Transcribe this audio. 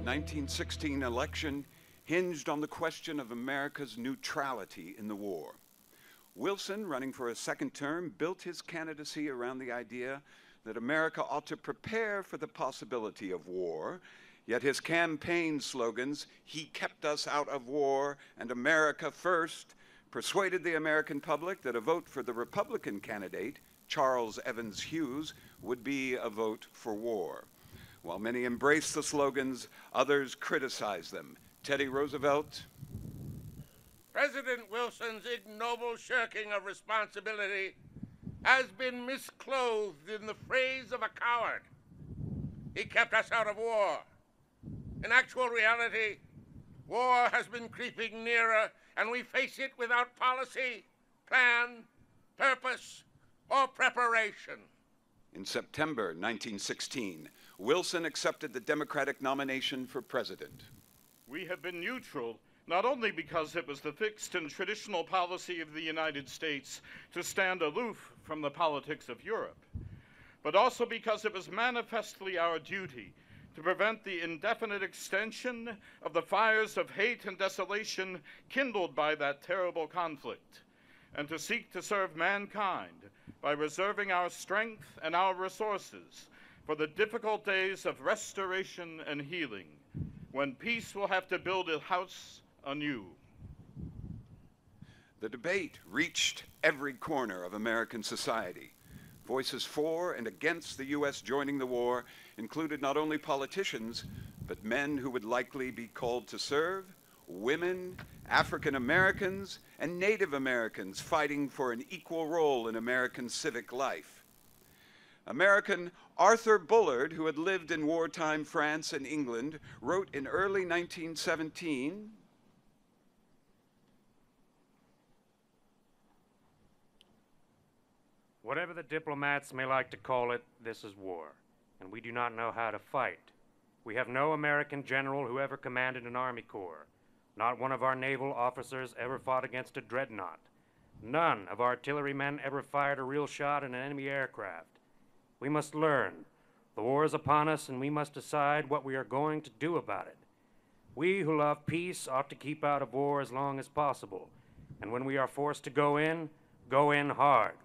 1916 election hinged on the question of America's neutrality in the war. Wilson, running for a second term, built his candidacy around the idea that America ought to prepare for the possibility of war, yet his campaign slogans, "He kept us out of war" and "America first," persuaded the American public that a vote for the Republican candidate, Charles Evans Hughes, would be a vote for war. While many embraced the slogans, others criticized them. Teddy Roosevelt. President Wilson's ignoble shirking of responsibility has been misclothed in the phrase of a coward. He kept us out of war. In actual reality, war has been creeping nearer, and we face it without policy, plan, purpose, or preparation. In September 1916, Wilson accepted the Democratic nomination for president. We have been neutral, not only because it was the fixed and traditional policy of the United States to stand aloof from the politics of Europe, but also because it was manifestly our duty to prevent the indefinite extension of the fires of hate and desolation kindled by that terrible conflict, and to seek to serve mankind by reserving our strength and our resources for the difficult days of restoration and healing, when peace will have to build a house anew. The debate reached every corner of American society. Voices for and against the U.S. joining the war included not only politicians, but men who would likely be called to serve, women, African Americans, and Native Americans fighting for an equal role in American civic life. American Arthur Bullard, who had lived in wartime France and England, wrote in early 1917, "Whatever the diplomats may like to call it, this is war, and we do not know how to fight. We have no American general who ever commanded an Army Corps. Not one of our naval officers ever fought against a dreadnought. None of our artillerymen ever fired a real shot at an enemy aircraft. We must learn. The war is upon us, and we must decide what we are going to do about it. We who love peace ought to keep out of war as long as possible, and when we are forced to go in hard.